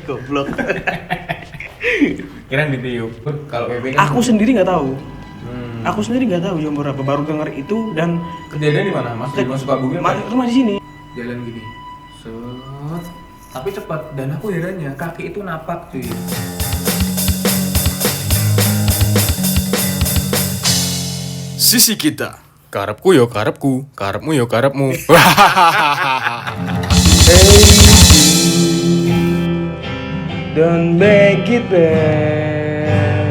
Goblok. Kirain ditiup. Kalau PP kan Aku sendiri nggak tahu. Aku sendiri nggak tahu jam berapa. Baru denger itu dan kejadian di mana? Mas di Sukabumi apa? rumah di sini. Jalan gini. Set. Tapi cepat dan aku herannya kaki itu napak cuy. Sisi kita. Karepku yo karepku, karepmu yo karepmu. Don't make it bad.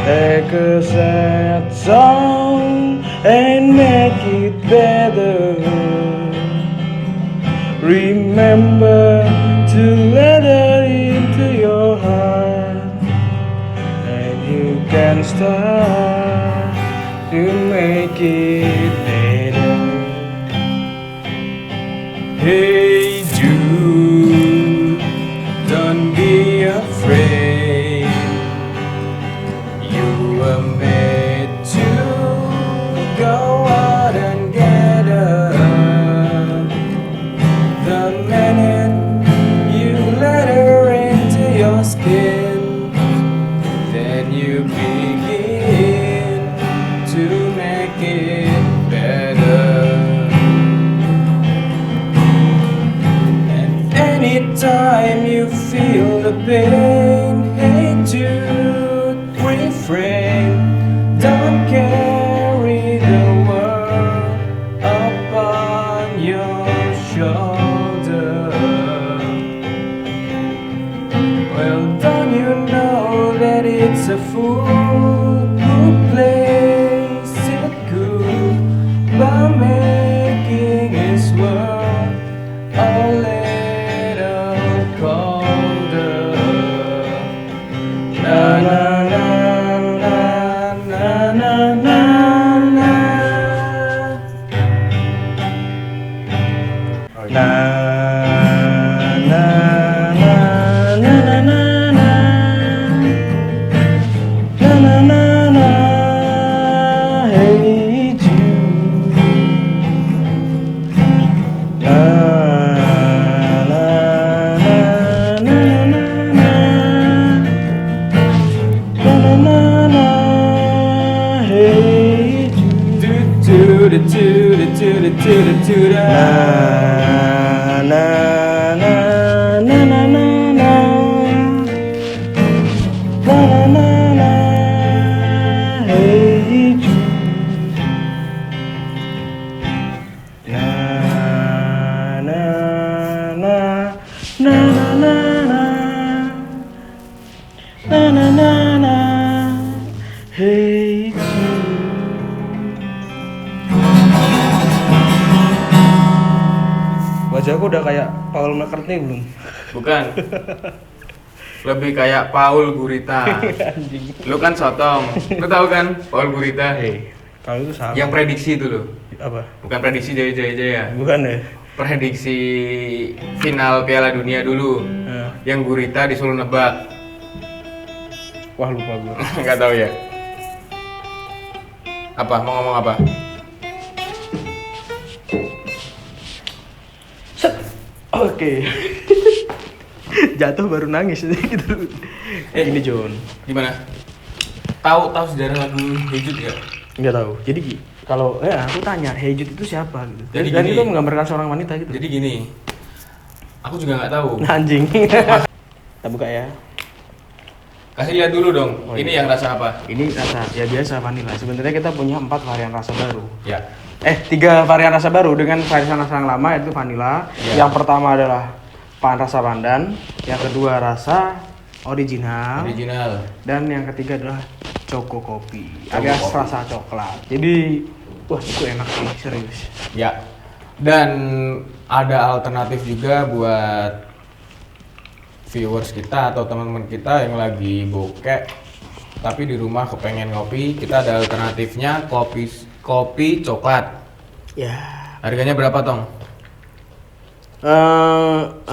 Take a sad song and make it better. Remember to let her into your heart, and you can start to make it better. Hey Jude, don't be afraid. You were made to go out and get her. The minute you let her into your skin, then you begin to make it better. And anytime you feel the pain, hey Jude, refrain. Don't carry the world upon your shoulder. Well, don't you know that it's a fool who plays it cool by making his world a little colder. Na na na na na na na na. Na na na na na na na na na na. Hey Jude. Na na na na na na na na na. Hey Jude. Na na na na na na na. Na na na. Hey Jude. Na na na na na na na. Na na na na. Hey Jude. Wajahku udah kayak Paul McCartney belum? Bukan. Lebih kayak Paul Gurita. Anjing. Lu kan sotong. Lu tahu kan Paul Gurita? Kalau itu salah. Yang prediksi itu loh. Apa? Bukan prediksi Jaya. Bukan ya? Prediksi final Piala Dunia dulu. Yang Gurita disuruh nebak. Wah lupa gue. Enggak tahu ya. Apa? Mau ngomong apa? Oke. Jatuh baru nangis gitu. Gini John. Gimana? Tahu sejarah lagu Hejut ya? Nggak tahu. Jadi kalau aku tanya Hey Jude itu siapa gitu. Jadi Dan gini. itu menggambarkan seorang wanita gitu. Jadi gini. Aku juga nggak tahu. Anjing. Kita buka ya. Kasih lihat dulu dong. Oh, Ini iya. yang rasa apa? Ini rasa ya biasa vanilla. Sebenarnya kita punya 4 varian rasa baru. Ya. 3 varian rasa baru dengan varian rasa yang lama yaitu vanilla. Ya. Yang pertama adalah rasa pandan, yang kedua rasa original, dan yang ketiga adalah choco kopi, alias kopi. rasa coklat. Jadi, wah itu enak sih, serius. Ya. Dan ada alternatif juga buat viewers kita atau teman-teman kita yang lagi bokek tapi di rumah kepengen ngopi, kita ada alternatifnya kopi coklat. Ya. Harganya berapa, Tong? 10.000.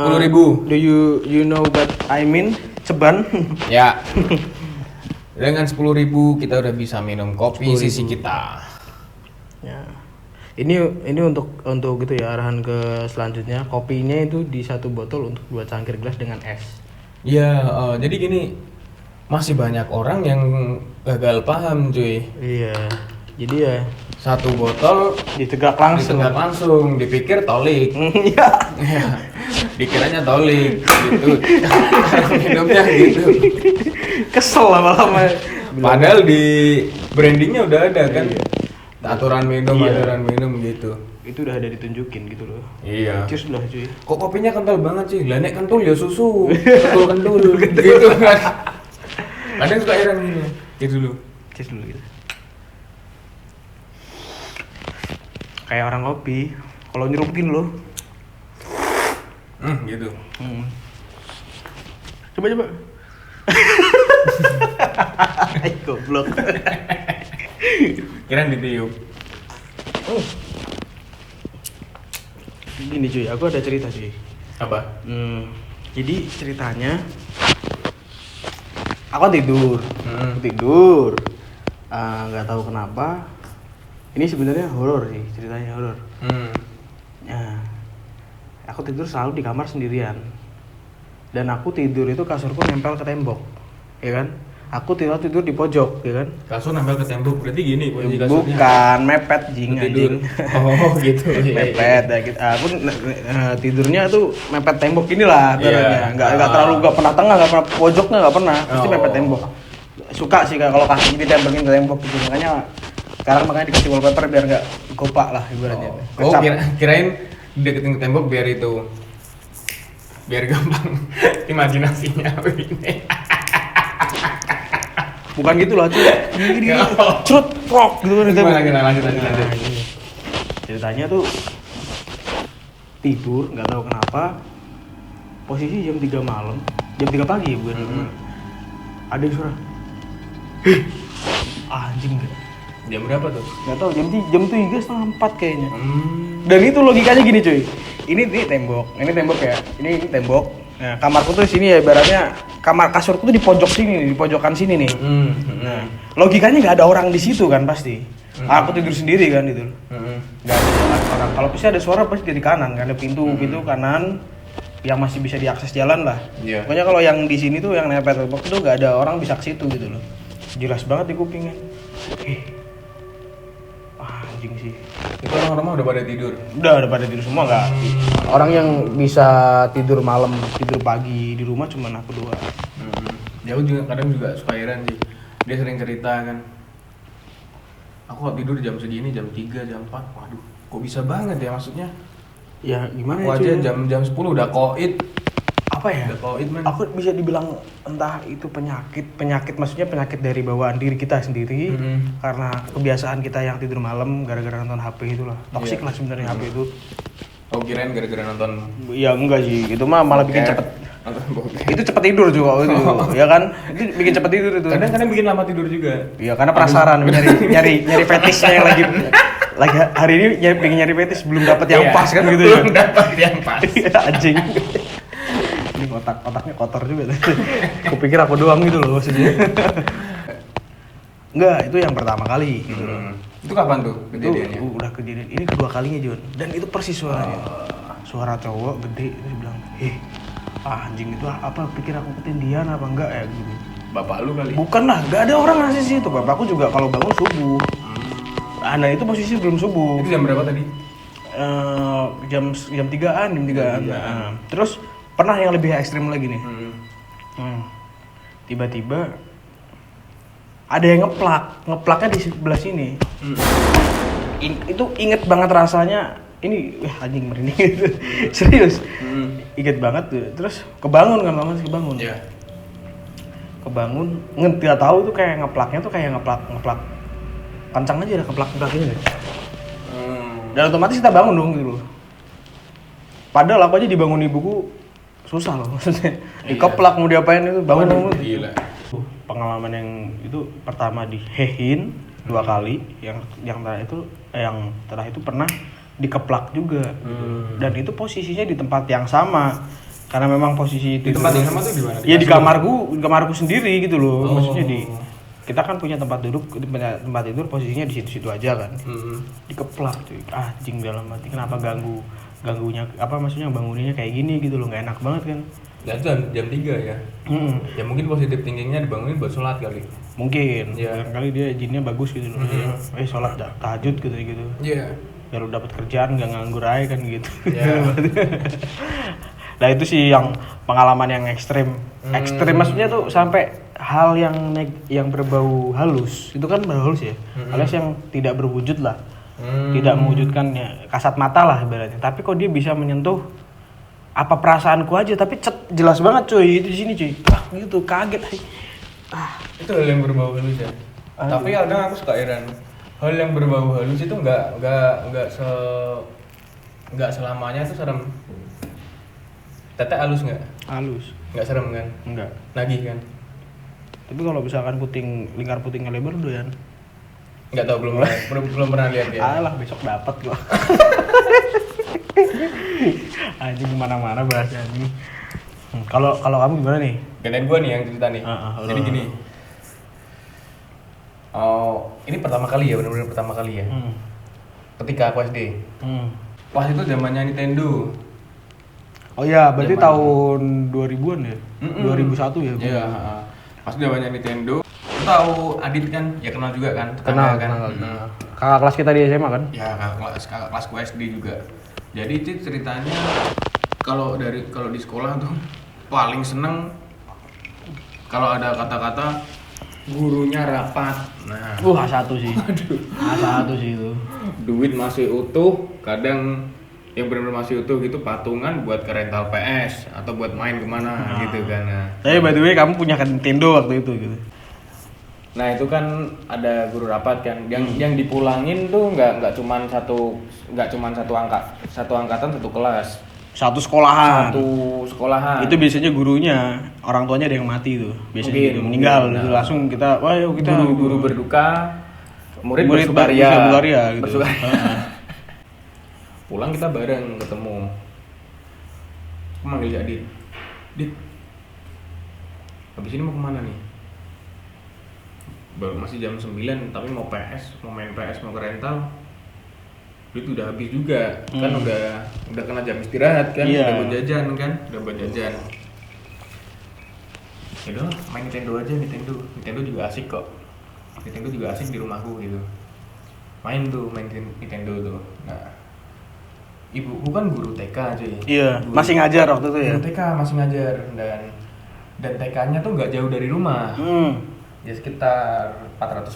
Do you know what I mean? Ceban. Ya. Dengan 10.000 kita udah bisa minum kopi 10.000. sisi kita. Ya. Ini untuk gitu ya, arahan ke selanjutnya. Kopinya itu di 1 botol untuk 2 cangkir gelas dengan es. Iya, jadi gini, masih banyak orang yang gagal paham cuy. Iya. Jadi ya 1 botol ditegak langsung. dipikir tolik. Iya. Iya. Dikiranya tolik gitu. Cara minumnya gitu. Kesel lama-lama. Padahal di brandingnya udah ada kan. Aturan minum gitu. Itu udah ada ditunjukin gitu loh. Iya. Cheers lah cuy. Kok kopinya kental banget sih? Lah nek kentul ya susu. Kentul gitu kan. Kadang suka heran gitu. Gitu dulu. Cheers dulu gitu. Kayak orang kopi, kalau nyerupukin loh. Gitu. Coba. Goblok. Kirain ditiup. Gini cuy, aku ada cerita cuy. Apa? Jadi ceritanya, aku tidur. Nggak tahu kenapa. Ini sebenarnya horor sih, ceritanya horor. Nah, aku tidur selalu di kamar sendirian. Dan aku tidur itu kasurku nempel ke tembok, ya kan? Aku tidur di pojok, ya kan? Kasur nempel ke tembok, berarti gini posisi kasurnya. Bukan, mepet tidur. anjing. Oh gitu. Mepet ya gitu. Aku tidurnya tuh mepet tembok inilah ibaratnya. Enggak terlalu enggak pernah tengah, enggak pernah pojoknya enggak pernah. Pasti mepet tembok. Suka sih kalau kaki ditempekin ke tembok gitu. Makanya dikasih wallpaper biar enggak kopak lah ibaratnya. Kirain deketin ke tembok biar gampang imajinasinya begini. Bukan gitu lah, cuy. Gini. Crut, prok gitu kan. Lanjut. Ceritanya tuh tidur, nggak tahu kenapa. Posisi jam 3 malam, jam 3 pagi ya bukan. Ada suara. Anjing. Jam berapa tuh? Nggak tahu, jam 3:30 kayaknya. Dan itu logikanya gini, cuy. Ini tembok ya. Ini tembok. Nah, kamarku tuh sini ya, ibaratnya kamar kasurku tuh di pojok sini, di pojokan sini nih. Nah, logikanya nggak ada orang di situ kan pasti. Aku tidur sendiri kan itu. Nggak ada orang. Kalau pasti ada suara pasti dari kanan, kan ada pintu kanan yang masih bisa diakses jalan lah. Yeah. Pokoknya kalau yang di sini tuh yang nempel tembok itu nggak ada orang bisa ke situ gitu loh. Jelas banget di kupingnya. Anjing sih. Itu orang-orang udah pada tidur. Udah pada tidur semua nggak? Orang yang bisa tidur malam, tidur pagi di rumah cuma aku doang. Ya aku juga kadang suka heran sih. Dia sering cerita kan. Aku kalau tidur jam segini, jam 3, jam 4. Waduh, kok bisa banget ya maksudnya? Ya gimana aku ya? Aja jam 10 udah koid. Apa ya? Udah koid man. Aku bisa dibilang entah itu penyakit maksudnya penyakit dari bawaan diri kita sendiri karena kebiasaan kita yang tidur malam gara-gara nonton HP itulah. Toksik lah sebenarnya HP itu. Oh kirain gara-gara nonton. Ya enggak sih, itu mah malah bikin cepet. Itu cepet tidur juga itu. Ya kan? Itu bikin cepet tidur itu. Kadang-kadang bikin lama tidur juga. Iya, karena penasaran nyari fetishnya yang lagi hari ini pengen nyari fetish belum dapat yang pas kan gitu ya. Belum dapat yang pas. Anjing. Ini otaknya kotor juga. Kupikir aku doang gitu loh maksudnya. Enggak, itu yang pertama kali gitu loh. Itu kapan tuh kejadiannya? Itu udah kejadian. Ini kedua kalinya, Jon. Dan itu persis suaranya. Suara cowok gede terus bilang, anjing itu apa pikir aku ketindihan apa enggak ya gitu. Bapak lu kali? Bukan lah, enggak ada orang ngasih situ. Bapakku juga kalau bangun subuh. Nah itu posisi belum subuh. Itu jam berapa tadi? Jam 3-an. Nah, terus pernah yang lebih ekstrim lagi nih. Tiba-tiba ada yang ngeplaknya di sebelah sini. Itu inget banget rasanya. Ini anjing merinding gitu. Serius. Inget banget tuh. Terus kebangun. Yeah. Kebangun, nggak tahu tuh kayak ngeplaknya tuh kayak ngeplak kencang aja, keplak ini. Dan otomatis kita bangun dong gitu loh. Padahal aku aja dibangun ibuku susah loh maksudnya. Dikeplak mau diapain itu bangun. Gila. Pengalaman yang itu pertama dihehin 2 kali, yang terakhir itu pernah dikeplak juga. Dan itu posisinya di tempat yang sama. Karena memang posisi di tempat yang sama tuh di mana? Ya di kamarku sendiri gitu loh. Maksudnya kita kan punya tempat tempat tidur posisinya di situ-situ aja kan. Dikeplak cuy. Anjing dalam hati kenapa ganggunya maksudnya banguninnya kayak gini gitu loh, nggak enak banget kan. Ya itu jam 3 ya. Ya mungkin positif thinkingnya dibangunin buat sholat kali. Mungkin. Iya. Kali dia jinnya bagus gitu loh. Sholat tahajud gitu. Iya. Biar lu dapat kerjaan nggak nganggur aja kan gitu. Iya. Nah itu sih yang pengalaman yang ekstrim. Ekstrim maksudnya tuh sampai hal yang berbau halus. Itu kan berbau halus ya. Alias yang tidak berwujud lah. Tidak mewujudkan ya, kasat mata lah ibaratnya. Tapi kok dia bisa menyentuh apa perasaanku aja, tapi jelas banget cuy itu di sini cuy. Gitu kaget. Itu hal yang berbau halus ya. Tapi kadang aku suka heran. Hal yang berbau halus itu nggak selamanya itu serem. Tete halus nggak? Halus. Nggak serem kan? Enggak. Nagih kan? Tapi kalau misalkan lingkar putingnya lebar doyan. Nggak tahu, belum pernah lihat ya. Alah besok dapat gua. Anjing kemana-mana bahasnya anjing. Kalau kamu gimana nih? Gantian gua nih yang cerita nih. Jadi gini. Oh, ini pertama kali ya, benar-benar pertama kali ya. Ketika aku SD. Pas itu zamannya Nintendo. Oh iya, berarti tahun 2000-an ya? 2001 ya? Iya, pas zamannya Nintendo. Lu tahu Adit kan? Ya kenal juga kan? Kenal kan? Kakak kelas kita di SMA kan? Ya, kakak kelas SD juga. Jadi itu ceritanya kalau di sekolah tuh paling seneng kalau ada kata-kata gurunya rapat. Nah, A1 sih. A1 sih itu. Duit masih utuh, kadang yang benar-benar masih utuh gitu patungan buat ke rental PS atau buat main kemana gitu kan. Nah, tapi by the way kamu punya Nintendo waktu itu gitu. Nah itu kan ada guru rapat kan, yang dipulangin tuh nggak cuma satu angkatan satu kelas. Satu sekolahan. Itu biasanya gurunya, orang tuanya ada yang mati tuh. Biasanya mungkin, gitu, meninggal nah. gitu. Langsung kita, wah yuk kita guru berduka, murid bersukaria gitu. Pulang kita bareng ketemu. Aku manggil Adit. Dit, habis ini mau kemana nih? Baru masih jam 9 tapi mau main PS, mau ke rental. Itu udah habis juga. Kan udah kena jam istirahat kan, udah buat jajan kan, Ya udah main Nintendo juga asik kok. Nintendo juga asik di rumahku gitu. Main Nintendo tuh. Nah, ibuku kan guru TK aja ya. Iya, masih ngajar waktu itu ya. Guru TK masih ngajar dan TK-nya tuh nggak jauh dari rumah. Ya sekitar 400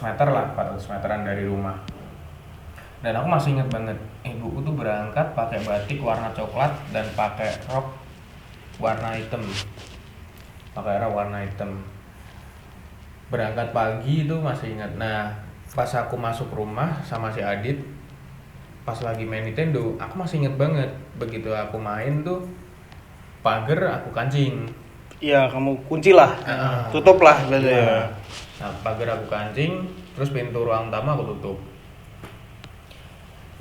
meteran dari rumah. Dan aku masih ingat banget, ibuku tuh berangkat pakai batik warna coklat dan pakai rok warna hitam. Berangkat pagi itu masih ingat. Nah, pas aku masuk rumah sama si Adit, pas lagi main Nintendo, aku masih ingat banget. Begitu aku main tuh, pagar aku kancing. Iya, kamu kunci lah, tutup lah berarti ya. Nah, pagar aku kancing, terus pintu ruang tamu aku tutup.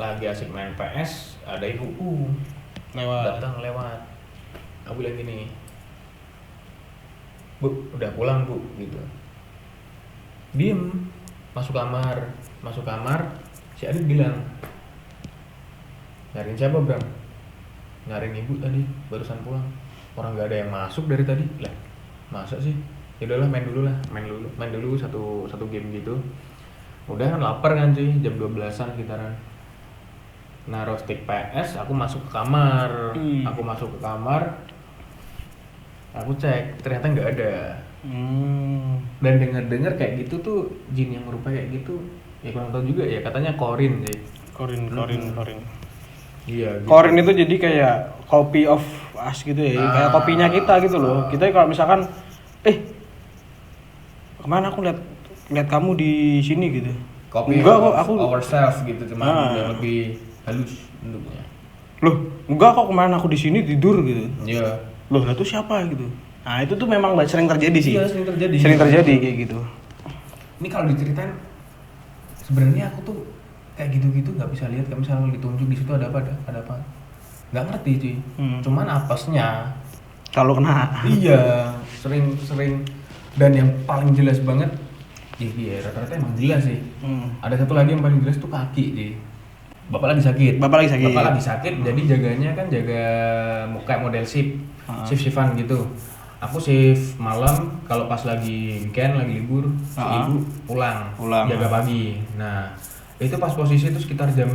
Lagi asik main PS, ada ibuku datang lewat. Aku bilang gini, Bu, udah pulang Bu, gitu. Diem, masuk kamar, si Adit bilang, nyariin siapa Bram? Nyariin ibu tadi, barusan pulang. Orang gak ada yang masuk dari tadi. Lah, masa sih? Ya udahlah main dulu satu game gitu. Udah kan lapar kan cuy, jam 12-an sekitaran. Naruh stick PS, aku masuk ke kamar. Aku cek, ternyata nggak ada. Dan dengar kayak gitu tuh, jin yang merupa kayak gitu, ya kurang tahu juga ya, katanya korin sih. Korin. Iya. Gitu. Korin itu jadi kayak copy of us gitu ya, kayak kopinya kita gitu loh. Kita kalau misalkan, kemana aku lihat kamu di sini gitu. Copy enggak of kok aku ourselves gitu, cuma udah lebih halus bentuknya. Loh, enggak kok kemana aku di sini tidur gitu. Iya. Loh, itu siapa gitu. Nah, itu tuh memang sering terjadi sih. Iya, Sering terjadi kayak gitu. Ini kalau diceritain, sebenarnya aku tuh kayak gitu-gitu nggak bisa lihat, kayak misalnya ditunjuk di situ ada apa, nggak ngerti cuy. Cuman apesnya Kalau kena. iya, sering dan yang paling jelas banget Iya, rata-rata emang jelas sih. Ada satu lagi yang paling jelas tuh kaki sih. Bapak lagi sakit. Bapak lagi sakit. Jadi jaganya kan jaga kayak model shift-shiftan gitu. Aku shift malam, kalau pas lagi weekend, lagi libur, si ibu pulang, jaga pagi. Nah, itu pas posisi itu sekitar jam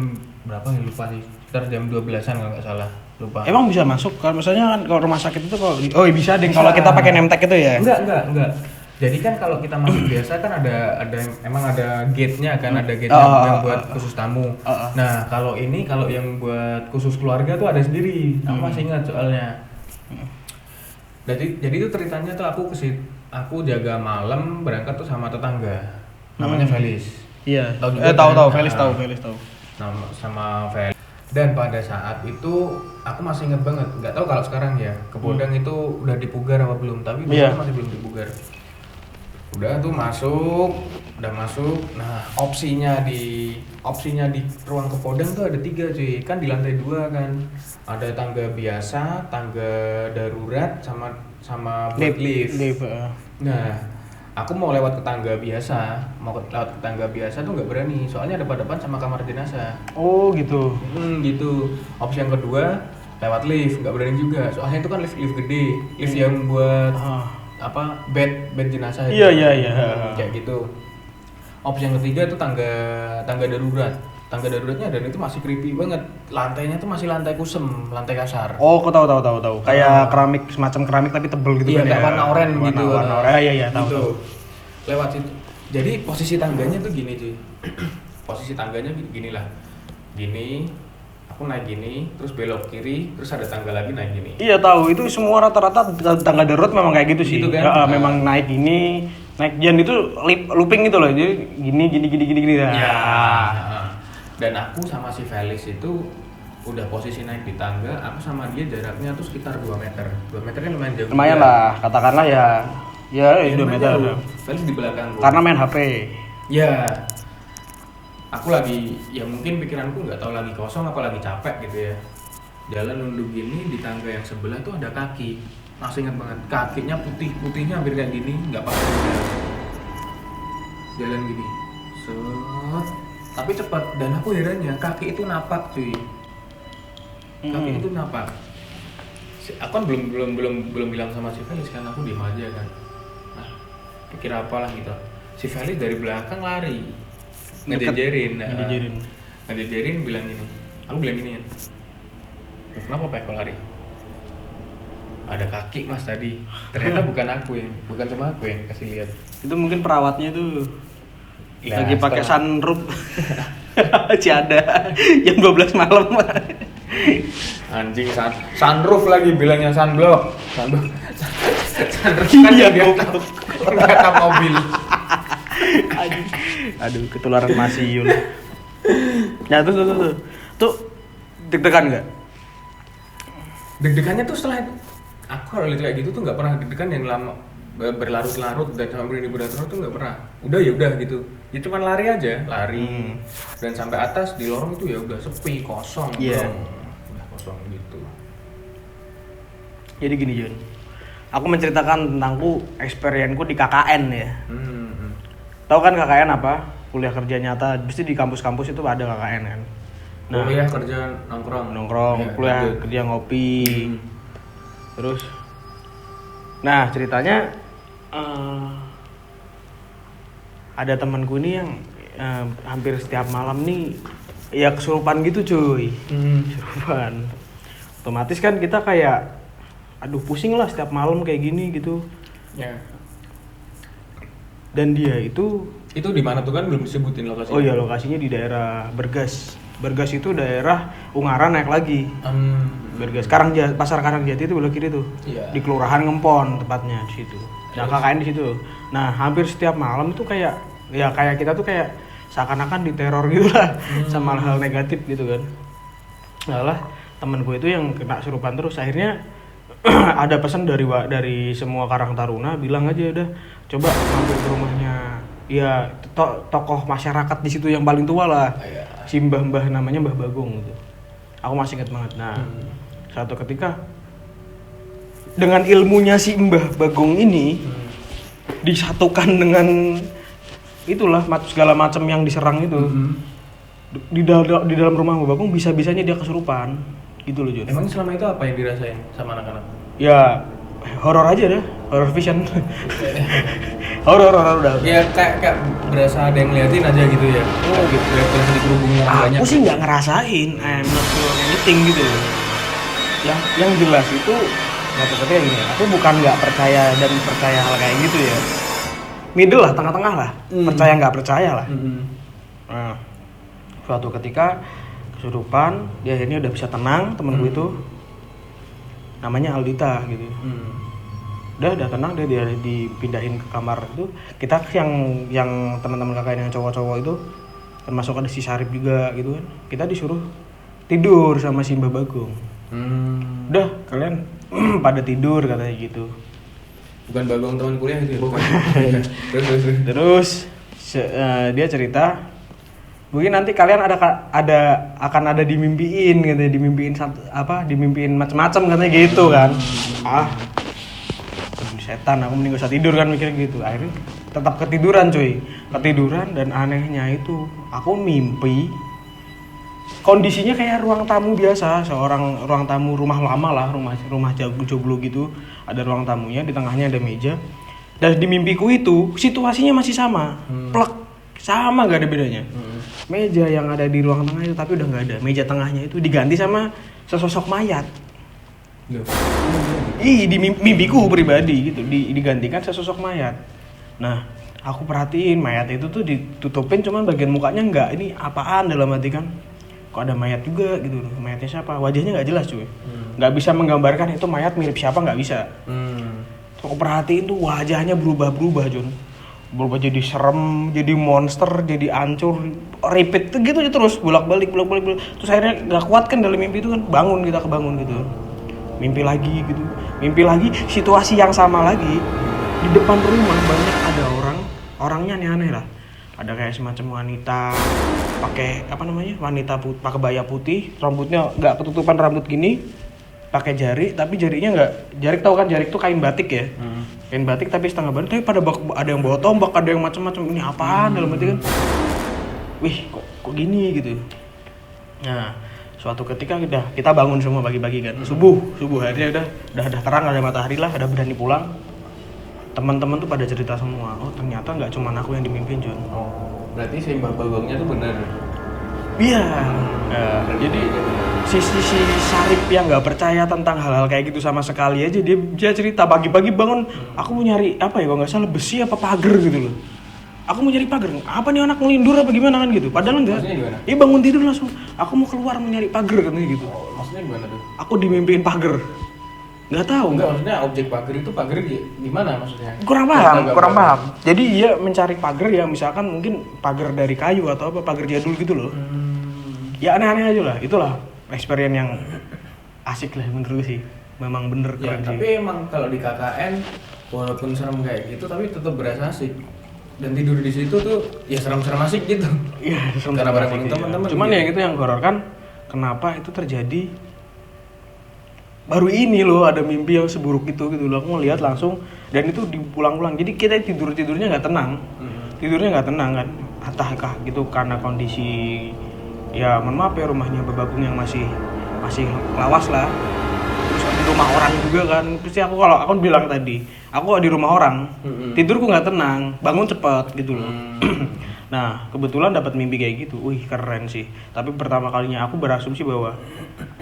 berapa ya lupa sih. Sekitar jam 12-an kalau nggak salah. Lupa. Emang bisa masuk kan? Misalnya kan kalau rumah sakit itu kalau bisa deh kalau kita pakai name tag itu ya. Enggak. Jadi kan kalau kita masuk biasa kan ada emang ada gate-nya kan, ada gate yang buat khusus tamu. Nah, kalau yang buat khusus keluarga tuh ada sendiri. Aku masih ingat soalnya. Jadi itu ceritanya tuh aku jaga malam berangkat tuh sama tetangga. Namanya Felis. Iya. Tahu Felis tahu. Nama sama Felis. Dan pada saat itu aku masih ingat banget. Nggak tahu kalau sekarang ya. Kebodang itu udah dipugar apa belum, tapi masih belum dipugar. Udah masuk. Nah, opsinya di ruang Kepodang tuh ada 3 cuy. Kan di lantai 2 kan. Ada tangga biasa, tangga darurat sama buat lift. Nah, aku mau lewat ke tangga biasa. Tuh nggak berani. Soalnya depan sama kamar jenazah. Oh, gitu. Gitu. Opsi yang kedua lewat lift, nggak berani juga. Soalnya itu kan lift gede, lift yang buat bed jenazah itu. Iya. Kayak gitu. Opsi yang ketiga itu tangga darurat. Tangga daruratnya dan itu masih creepy banget. Lantainya tuh masih lantai kusem, lantai kasar. Oh, aku tahu. Kayak keramik, semacam keramik tapi tebel gitu iya, kan ya. Warna oranye gitu. Warna oranye, iya tahu. Gitu. Lewat situ. Jadi posisi tangganya tuh gini cuy. Posisi tangganya gini lah. Gini, aku naik gini, terus belok kiri, terus ada tangga lagi naik gini. Iya tahu, itu semua rata-rata tangga darurat memang kayak gitu sih. Gitu kan? Memang naik gini, naik jan itu looping gitu loh. Jadi gini. Ya. Dan aku sama si Felix itu udah posisi naik di tangga, aku sama dia jaraknya tuh sekitar 2 meter. 2 meter kan lumayan jauh. Lumayan lah, katakanlah ya 2 meter. Felix di belakang gua. Karena main HP. Ya. Aku lagi, ya mungkin pikiranku nggak tahu lagi kosong apa lagi capek gitu ya. Jalan nunduk gini, di tangga yang sebelah tuh ada kaki. Masih ingat banget, kakinya putihnya hampir kayak gini, nggak pakai jalan gini. Set. Tapi cepat, dan aku herannya kaki itu napak cuy. Kaki itu napak. Aku kan belum bilang sama si Felix kan, aku diem aja kan. Nah, pikir apalah gitu. Si Felix dari belakang lari, ngejejerin bilang gini. Aku bilang gini, kenapa Pak kok lari? Ada kaki mas tadi. Ternyata bukan cuma aku yang kasih lihat. Itu mungkin perawatnya tuh Ya, lagi pakai sunroof. Ciada jam 12 malam. Anjing sunroof lagi bilangnya sunroof kan Iya, di atap mobil. Aduh, ketularan Masiul. Nah, tuh deg-degan nggak? Deg-degannya tuh setelah itu, aku kalau lihat kayak gitu tuh nggak pernah deg-degan yang lama berlarut-larut dan sampai ini berlarut tuh nggak pernah. Udah gitu. Ya cuma lari aja, dan sampai atas di lorong itu ya udah sepi, kosong. Iya. Udah kosong gitu. Jadi gini Jun, aku menceritakan tentangku experience-ku di KKN ya. Tahu kan KKN apa? Kuliah kerja nyata. Pasti di kampus-kampus itu ada KKN kan. Nah, kuliah kerja nongkrong, ya, kuliah kerja ngopi. Terus, nah ceritanya ada temanku nih yang hampir setiap malam nih ya kesurupan gitu cuy. Kesurupan. Otomatis kan kita kayak aduh pusing lah setiap malam kayak gini gitu. Ya. Dan dia itu di mana tuh kan belum disebutin lokasinya. Oh iya, lokasinya di daerah Bergas. Bergas itu daerah Ungaran naik lagi. Bergas Pasar Karangjati itu belok kiri tuh. Iya. Di Kelurahan Ngempon tepatnya di situ. Nah, KKN di situ. Nah, hampir setiap malam tuh kayak kita tuh kayak seakan-akan diteror gitu lah sama hal negatif gitu kan. Nah, temen gue itu yang kena surupan terus akhirnya ada pesan dari semua Karang Taruna bilang aja udah coba mampir ke rumahnya ya tokoh masyarakat di situ yang paling tua lah. Si mbah namanya Mbah Bagong gitu. Aku masih ingat banget. Nah, suatu ketika dengan ilmunya si Mbah Bagong ini disatukan dengan itulah segala macam yang diserang itu. Di dalam rumah Mbak Bakung bisa-bisanya dia kesurupan gitu loh Jun. Emang selama itu apa yang dirasain sama anak-anak? Ya horor aja dah, horror vision. horor udah. Ya kayak berasa ada yang ngeliatin aja gitu ya. Gitu ya, berasa dikerubungin orang banyak. Aku sih nggak ngerasain, I'm not feeling anything gitu. Yang jelas itu nggak percaya ini. Aku bukan nggak percaya dan percaya hal kayak gitu ya. Middle lah, tengah-tengah lah. Percaya nggak percaya lah. Nah, suatu ketika kesurupan, dia akhirnya udah bisa tenang, temenku itu. Namanya Aldita gitu. Udah tenang, dia dipindahin ke kamar itu. Kita yang teman-teman kakak yang cowok-cowok itu, termasuk ada si Sarip juga gitu kan. Kita disuruh tidur sama si Mbak Bagong. Udah kalian pada tidur katanya gitu. Bukan Bagong teman kuliah itu ya? Bukan. Terus dia cerita, mungkin nanti kalian akan ada dimimpiin katanya, dimimpiin macam-macam katanya gitu kan. Setan, aku mending gak usah tidur kan mikirnya gitu. Akhirnya tetap ketiduran dan anehnya itu aku mimpi kondisinya kayak ruang tamu biasa, ruang tamu rumah lama lah, rumah joglo gitu. Ada ruang tamunya, di tengahnya ada meja. Dan di mimpiku itu situasinya masih sama, plek sama, gak ada bedanya. Meja yang ada di ruang tengah itu tapi udah gak ada. Meja tengahnya itu diganti sama sesosok mayat. Di mimpiku pribadi gitu, digantikan sesosok mayat. Nah, aku perhatiin mayat itu tuh ditutupin cuman bagian mukanya enggak. Ini apaan dalam hati kan? Kok ada mayat juga gitu. Mayatnya siapa? Wajahnya enggak jelas cuy. Enggak bisa menggambarkan itu mayat mirip siapa, enggak bisa. Aku perhatiin tuh wajahnya berubah-berubah, Jun. Berubah jadi serem, jadi monster, jadi hancur, repeat gitu aja terus bolak-balik. Terus akhirnya enggak kuat kan dalam mimpi itu kan, kita kebangun gitu. Mimpi lagi situasi yang sama lagi. Di depan rumah banyak ada orangnya aneh-aneh lah. Ada kayak semacam wanita pakai wanita pakai kebaya putih, rambutnya nggak ketutupan rambut gini, pakai jari, tapi jarinya nggak jarik, tahu kan jarik tuh kain batik ya. Kain batik tapi setengah badan, tapi ada yang bawa tombak, ada yang macam-macam. Ini apaan dalam hati kan? Wih, kok gini gitu. Nah, suatu ketika kita bangun semua pagi-pagi kan, subuh akhirnya udah terang, ada matahari lah, udah berani pulang. Teman-teman tuh pada cerita semua, oh ternyata nggak cuma aku yang dimimpin John. Oh, berarti si Mbak Bagongnya tuh benar. Iya. Jadi si Sarip yang nggak percaya tentang hal-hal kayak gitu sama sekali aja, dia cerita pagi-pagi bangun, aku mau nyari apa ya, kalau nggak salah besi apa pagar gitu loh. Aku mau nyari pagar, apa nih anak ngelindur apa gimana kan gitu, padahal enggak. Iya bangun tidur langsung, aku mau keluar mau nyari pagar katanya gitu. Maksudnya gimana tuh? Aku dimimpiin pagar. Nggak tahu. Enggak, maksudnya objek pagar itu pagar gimana maksudnya? Kurang paham. Jadi dia mencari pagar ya, misalkan mungkin pagar dari kayu atau apa, pagar jadul gitu loh. Ya aneh-aneh aja lah, itulah experience yang asik lah menurut sih. Memang bener ya, keren sih. Tapi emang kalau di KKN walaupun serem kayak gitu tapi tetap berasa asik. Dan tidur di situ tuh ya serem-serem asik gitu. Iya, serem karena bareng asik, teman-teman. Cuman gitu. ya itu yang horor kan, kenapa itu terjadi baru ini loh, ada mimpi yang seburuk itu gitu loh. Aku ngeliat langsung dan itu diulang-ulang. Jadi kita tidurnya nggak tenang. Tidurnya nggak tenang kan. Entahkah gitu karena kondisi ya mohon maaf ya, rumahnya Mbak Bagong yang masih lawas lah. Terus di rumah orang juga kan. Terus aku kalau aku bilang tadi, aku di rumah orang, tidurku nggak tenang, bangun cepet gitu loh. Nah, kebetulan dapat mimpi kayak gitu. Wih, keren sih. Tapi pertama kalinya aku berasumsi bahwa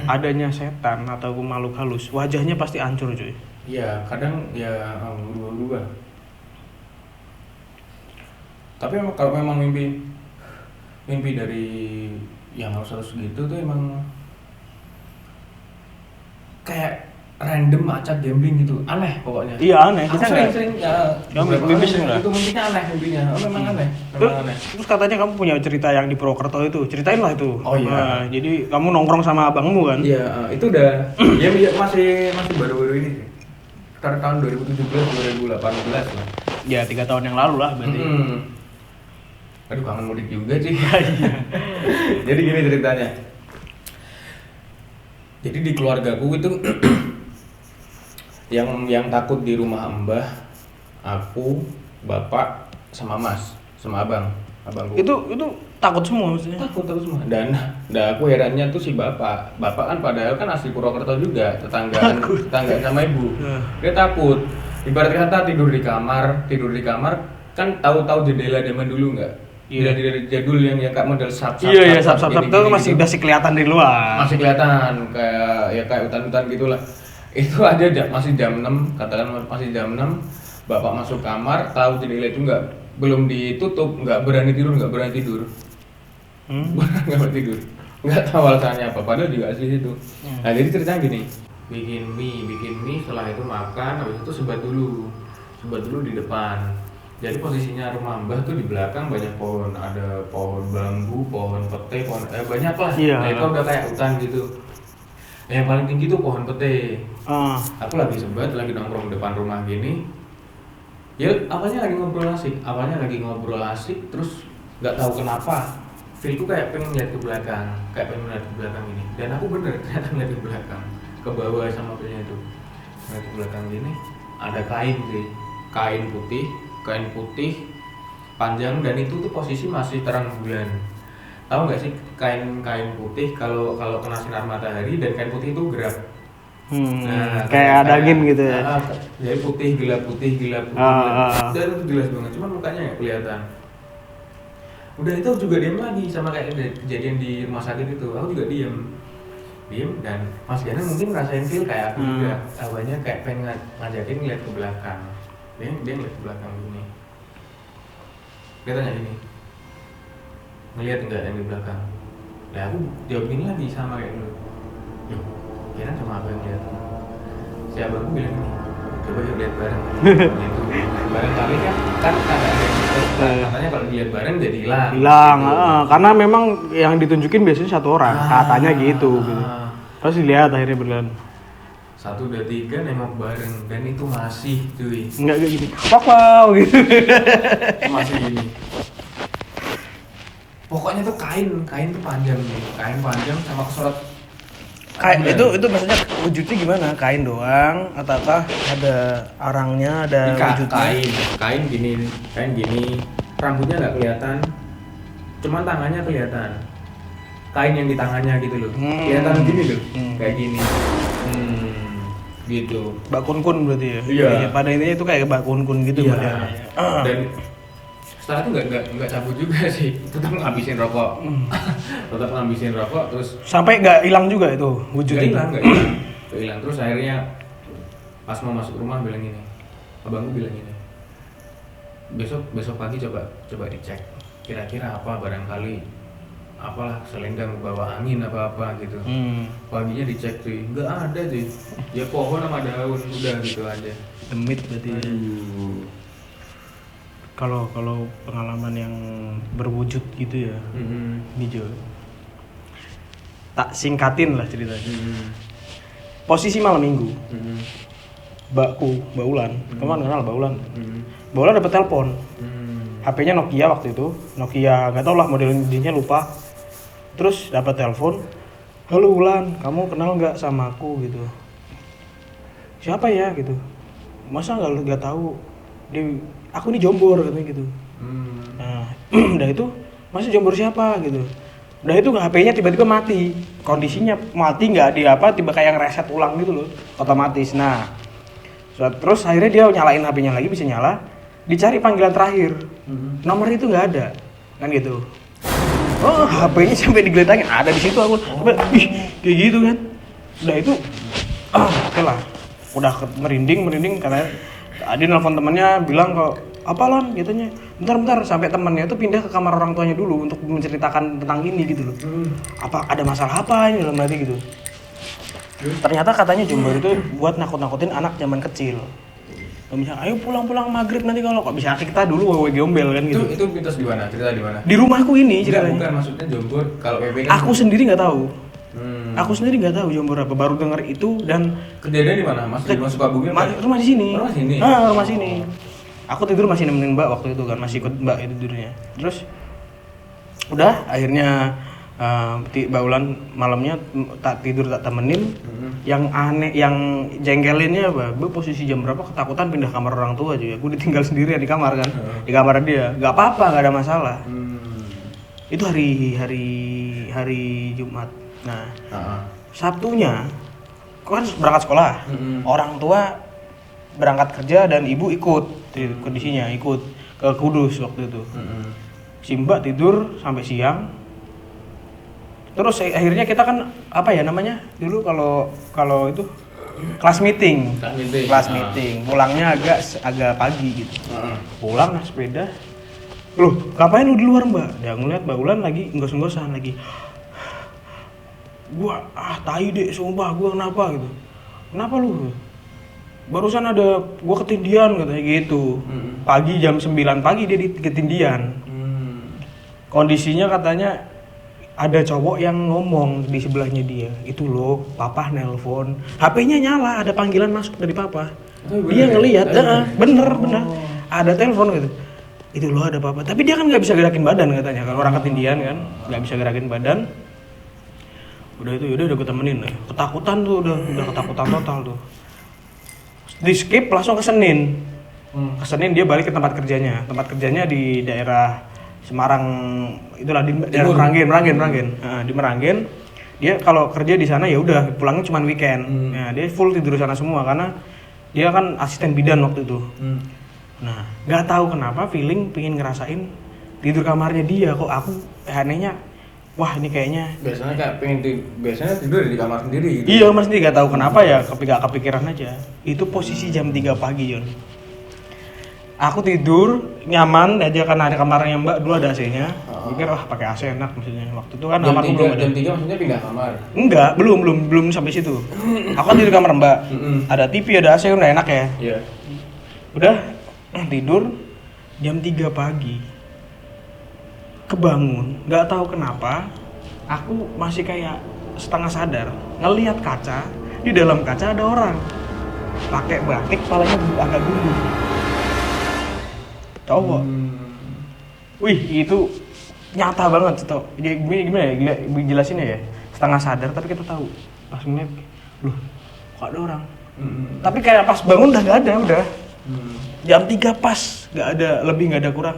adanya setan atau makhluk halus, wajahnya pasti hancur cuy. Iya, kadang ya berubah-ubah. Tapi kalau memang mimpi dari yang halus-halus gitu tuh emang kayak random acak gambling gitu, aneh pokoknya. Iya aneh. Aku sering mimpi sering lah. itu mimpinya aneh memang aneh. Terus katanya kamu punya cerita yang di Purwokerto itu, ceritain lah itu. Oh iya. Nah, jadi kamu nongkrong sama abangmu kan? Iya, itu udah ya masih baru-baru ini sih. Sekitar tahun 2017 2018 lah. Ya 3 tahun yang lalu lah berarti. Aduh, kangen mudik juga sih. Jadi gini ceritanya. Jadi di keluargaku itu yang takut di rumah Mbah, aku, bapak, sama mas. sama abangku. Itu takut semua maksudnya. Takut semua. Dan aku herannya tuh si bapak kan padahal kan asli Purwokerto juga, tetangga sama ibu. Dia takut. Ibarat kata tidur di kamar kan tahu jendela zaman dulu nggak? Jendela jadul yang kayak model sap Iya, sap itu masih kelihatan dari luar. Masih kelihatan kayak hutan-hutan gitulah. Itu aja masih jam 6, katakan masih jam 6, bapak masuk kamar, tahu jendela itu belum ditutup, nggak berani tidur. Nggak berani tidur. Nggak tahu alasannya apa, padahal juga asli itu. Nah jadi ceritanya gini, bikin mie, setelah itu makan, habis itu sebat dulu di depan. Jadi posisinya rumah Mbah tuh di belakang banyak pohon, ada pohon bambu, pohon pete, banyak lah. Nah itu udah kayak hutan gitu. Yang paling tinggi tuh pohon pete. Aku lagi sebat, lagi nongkrong depan rumah gini. Ya awalnya lagi ngobrol asik, terus nggak tahu kenapa feelku kayak pengen lihat ke belakang ini. Dan aku bener ternyata ngeliat ke belakang, ke bawah sama feelnya itu. Ngeliat ke belakang gini, ada kain putih panjang, dan itu tuh posisi masih terang bulan. Tahu nggak sih kain putih kalau kena sinar matahari dan kain putih itu gerak. Nah, kayak ada angin gitu ya. Jadi putih gelap. Dan itu jelas banget, cuman mukanya nggak kelihatan. Udah itu juga diam lagi, sama kayak kejadian di rumah sakit itu. Aku juga diam, dan Mas Gana mungkin ngerasain feel kayak aku juga. Awalnya kayak pengen ngajakin ngeliat ke belakang. Dia ngeliat ke belakang gini. Dia tanya gini, ngeliat nggak yang di belakang? Nah aku jawab gini lagi sama kayak dulu. Kira cuma apa yang lihat? Si abangku bilang gini, coba yuk lihat bareng. Gitu. Barangkali kan ada katanya kalau dilihat bareng jadi hilang. Karena memang yang ditunjukin biasanya satu orang, katanya gitu. Terus dilihat akhirnya berjalan. 1, 2, 3 nengok bareng, dan itu masih cuy. Enggak kayak gini. Wow gitu. Masih gini. Pokoknya tuh kain tuh panjang nih, kain panjang sama kesorot. Kain itu maksudnya wujudnya gimana? Kain doang ataukah ada arangnya, ada wujudnya? Kain gini, rambutnya nggak kelihatan, cuman tangannya kelihatan. Kain yang di tangannya gitu loh, kelihatan gini loh, kayak gini. Gitu. Bak kun berarti ya? Iya. Pada intinya itu kayak bak kun gitu. Iya. Dan setelah itu nggak cabut juga sih, tetap ngabisin rokok. Terus sampai nggak hilang juga itu wujudnya. Nggak hilang. Terus akhirnya pas mau masuk rumah abangku bilang gini, besok pagi coba dicek, kira-kira apa, barangkali apalah selendang bawa angin apa gitu. Paginya dicek tuh, nggak ada tuh, ya pohon sama daun udah gitu aja. Demit berarti. Kalau pengalaman yang berwujud gitu ya, hijau. Tak singkatin lah ceritanya. Posisi malam minggu, Mbak Ulan, kamu kan kenal Mbak Ulan? Mbak Ulan dapet telepon, HP-nya Nokia waktu itu, Nokia nggak tau lah modelnya lupa. Terus dapat telepon, halo Ulan, kamu kenal nggak sama aku gitu? Siapa ya gitu? Masa nggak tahu? Aku ini Jombor katanya gitu. Nah, udah itu, masa Jombor siapa gitu? Udah itu HP-nya tiba-tiba mati, kondisinya mati nggak tiba kayak ngereset ulang gitu loh, otomatis. Nah, terus akhirnya dia nyalain HP-nya lagi, bisa nyala, dicari panggilan terakhir, nomor itu nggak ada, kan gitu. Oh, HP-nya sampai digeletangin, ada di situ aku, kayak gitu kan. Udah itu, oke lah, udah merinding karena tadi nelfon temannya bilang kok apa Lan gitunya, bentar sampai temannya itu pindah ke kamar orang tuanya dulu untuk menceritakan tentang ini gitu loh. Apa ada masalah apa ini dalam hati gitu. Ternyata katanya Jombor itu buat nakut-nakutin anak zaman kecil. Kalau misalnya ayo pulang maghrib nanti kalau kok bisa kita dulu wewe gombel kan gitu. Itu mitos di mana? Cerita di mana? Di rumahku ini ceritanya. Bukan maksudnya Jombor kalau wewe kan. Aku sendiri nggak tahu. Aku sendiri nggak tahu Jombor apa, baru denger itu. Dan kejadian di mana? Mas di Sukabumi? Rumah di sini. Rumah sini. Oh. Aku tidur masih nemenin Mbak waktu itu kan, masih ikut Mbak itu tidurnya. Terus udah akhirnya Baulan malamnya tak tidur tak temenin. Yang aneh, yang jengkelinnya apa? Gue posisi jam berapa ketakutan pindah kamar orang tua aja. Gue ditinggal sendirian di kamar kan, di kamar dia. Gak apa-apa, gak ada masalah. Itu hari Jumat. Nah, Sabtunya, kan berangkat sekolah. Orang tua berangkat kerja dan ibu ikut kondisinya, ikut ke Kudus waktu itu. Si Mbak tidur sampai siang. Terus akhirnya kita kan apa ya namanya dulu kalau itu kelas meeting. Pulangnya agak pagi gitu. Pulang naik sepeda. Loh, ngapain lu di luar, Mbak? Dia ngeliat Mbak Ulan lagi enggos-enggosan lagi. Gua tai deh, sumpah gua kenapa gitu. Kenapa lu? Barusan ada gua ketindihan katanya gitu. Pagi jam 9 pagi dia ketindihan. Kondisinya katanya ada cowok yang ngomong di sebelahnya dia, itu loh, papa nelpon, HP-nya nyala, ada panggilan masuk dari papa. Dia ngelihat, bener, ada telepon gitu. Itu loh ada papa, tapi dia kan nggak bisa gerakin badan katanya, kalau orang ketindihan kan, nggak bisa gerakin badan. Udah gue temenin, ketakutan tuh, udah ketakutan total tuh. Di skip langsung ke Senin. Ke Senin dia balik ke tempat kerjanya di daerah Semarang, itulah di daerah Meranggen. Nah, di Meranggen dia kalau kerja di sana ya udah pulangnya cuma weekend. Nah, dia full tidur di sana semua karena dia kan asisten bidan waktu itu. Nah, nggak tahu kenapa feeling pingin ngerasain tidur kamarnya dia, kok aku anehnya wah ini kayaknya biasanya tidur di kamar sendiri gitu. Iya, kamar sendiri, nggak tahu kenapa ya, kepikiran aja. Itu posisi jam 3 pagi, Jon. Aku tidur nyaman aja karena ada kamarnya Mbak, dulu ada AC-nya. Pikir pakai AC enak maksudnya. Waktu itu kan kamarku belum ada. Jam 3 maksudnya pindah kamar? Enggak, belum sampai situ. Aku kan tidur kamar Mbak. Ada TV, ada AC, udah enak ya. Iya. Udah tidur jam 3 pagi. Kebangun, nggak tahu kenapa. Aku masih kayak setengah sadar, ngelihat kaca, di dalam kaca ada orang. Pakai batik, kepalanya agak gundul. Cowok. Wih, itu nyata banget tuh. Gimana ya? Jelasin ya. Setengah sadar tapi kita tahu. Pas ngeliat, loh, kok ada orang? Tapi kayak pas bangun udah nggak ada, udah. Jam 3 pas, nggak ada lebih, nggak ada kurang.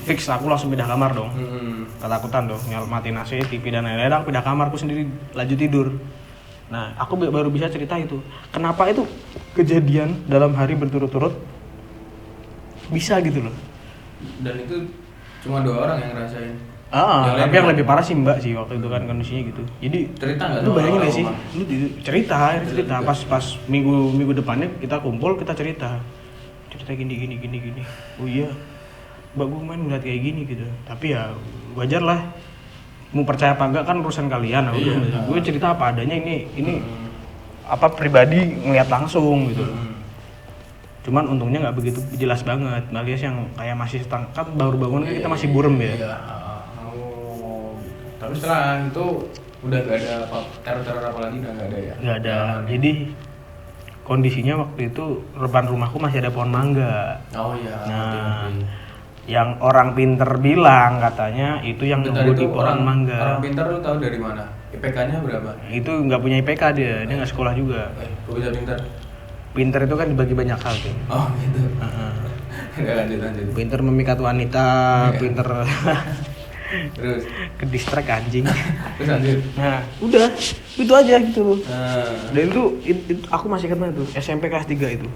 Fix, aku langsung pindah kamar dong. Ketakutan dong, matiin AC, TV dan lain-lain. Aku pindah kamarku sendiri, lanjut tidur. Nah, aku baru bisa cerita itu. Kenapa itu kejadian dalam hari berturut-turut bisa gitu loh. Dan itu cuma 2 orang yang ngerasain. Tapi yang lebih parah sih Mbak sih waktu itu kan kondisinya gitu. Jadi cerita nggak? Lu bayangin nggak sih? Lu cerita. Pas minggu depannya kita kumpul, kita cerita gini. Oh iya, Mbak gue main ngeliat kayak gini gitu. Tapi ya wajar lah. Mau percaya apa enggak kan urusan kalian. Gue cerita apa adanya, ini apa pribadi ngeliat langsung gitu. Cuman untungnya nggak begitu jelas banget. Alias yang kayak masih kan baru bangun kita masih burem ya. Tapi setelah itu udah nggak ada teror apa lagi, udah nggak ada ya? Nggak ada. Jadi kondisinya waktu itu depan rumahku masih ada pohon mangga. Oh iya. Nah, yang orang pinter bilang katanya itu yang nunggu di pohon mangga. Orang pinter lu tahu dari mana? IPK-nya berapa? Itu nggak punya IPK dia nggak sekolah juga. Kok bisa pinter? Pinter itu kan dibagi banyak hal tuh. Oh gitu. Lanjut. Pinter memikat wanita, pinter terus ke distract anjing. Terus lanjut. Nah, udah itu aja gitu. Dan itu aku masih kenal tuh SMP kelas 3 itu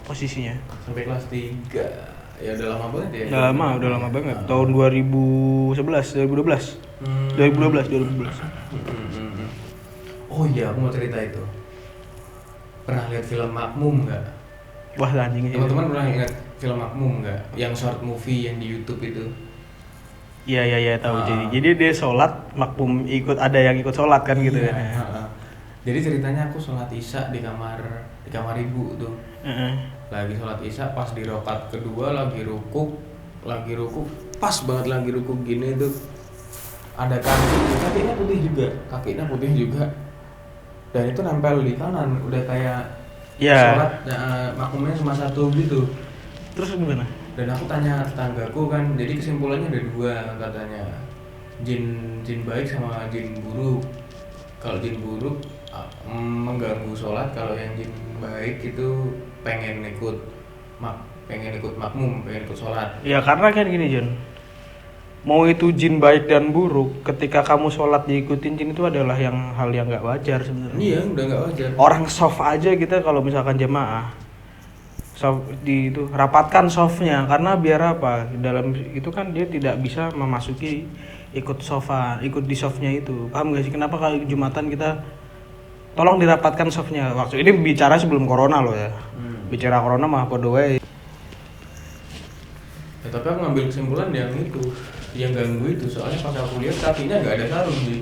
posisinya. Sampai kelas 3. Ya udah lama banget ya. Udah lama banget. Tahun 2012. 2012. Oh iya, aku mau cerita itu. Pernah lihat film Makmum nggak? Wah anjing. Teman-teman pernah ingat film Makmum nggak? Yang short movie yang di YouTube itu? Iya tahu. Jadi dia sholat, Makmum ada yang ikut sholat kan gitu kan. Jadi ceritanya aku sholat isya di kamar ibu tuh. Lagi sholat isya pas di rakaat kedua lagi rukuk pas banget lagi rukuk gini tuh ada kakinya putih juga. Dan itu nempel di kanan, udah kayak sholat makmumnya cuma satu gitu. Terus gimana? Dan aku tanya tetanggaku kan, jadi kesimpulannya ada 2 katanya. jin baik sama jin buruk. Kalau jin buruk mengganggu sholat, kalau yang jin baik itu pengen ikut makmum, pengen ikut sholat. Ya karena kan gini Jun, mau itu jin baik dan buruk, ketika kamu sholat diikutin jin itu adalah hal yang nggak wajar sebenarnya. Iya, udah nggak wajar. Orang soft aja kita kalau misalkan jamaah, soft di itu rapatkan softnya, karena biar apa? Dalam itu kan dia tidak bisa memasuki ikut di softnya itu. Paham gak sih kenapa kalau Jumatan kita tolong dirapatkan softnya? Waktu ini bicara sebelum corona loh ya. Bicara corona mah podo wae. Ya, tapi aku ngambil kesimpulan yang ganggu itu, soalnya pas aku lihat kakinya nggak ada sarung sih,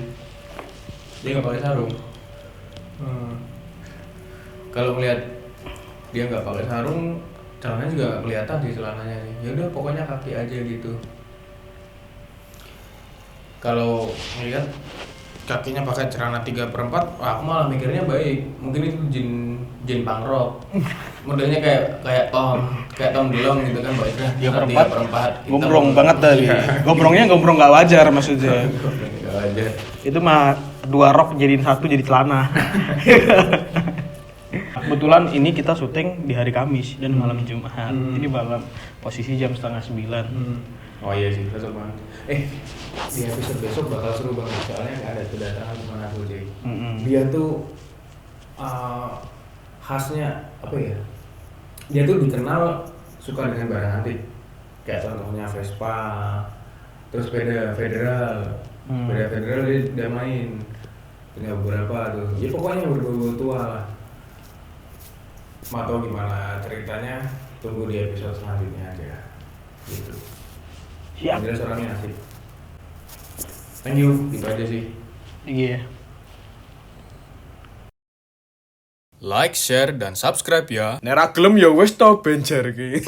dia nggak pakai sarung. Kalau ngeliat dia nggak pakai sarung, celananya juga nggak kelihatan sih celananya sih. Ya udah pokoknya kaki aja gitu. Kalau ngeliat kakinya pakai celana 3/4, aku malah mikirnya baik. Mungkin itu jin pangrok. Modelnya kayak Tom Delong gitu kan, Mbak Isra. 3/4. Gombrong banget tadi. Gombrongnya gombrong nggak wajar maksudnya. Nggak wajar. Itu mah 2 rok jadiin 1 jadi celana. Kebetulan ini kita syuting di hari Kamis dan malam Jumat. Ini malam posisi jam 8:30. Oh iya sih, cocok banget. Di episode besok bakal seru banget, soalnya nggak ada kedatangan teman aku Jay. Dia tuh khasnya apa ya? Dia tuh dikenal suka dengan barang antik, kayak contohnya Vespa, terus sepeda federal, dia main, punya beberapa tuh. Ya pokoknya berbau tua lah. Mau tau gimana ceritanya? Tunggu di episode selanjutnya aja. Gitu. Siap. Jelas orangnya asik. Thank you, itu aja sih. Iya. Like, share, dan subscribe ya. Nera gelem ya wis to benjer iki.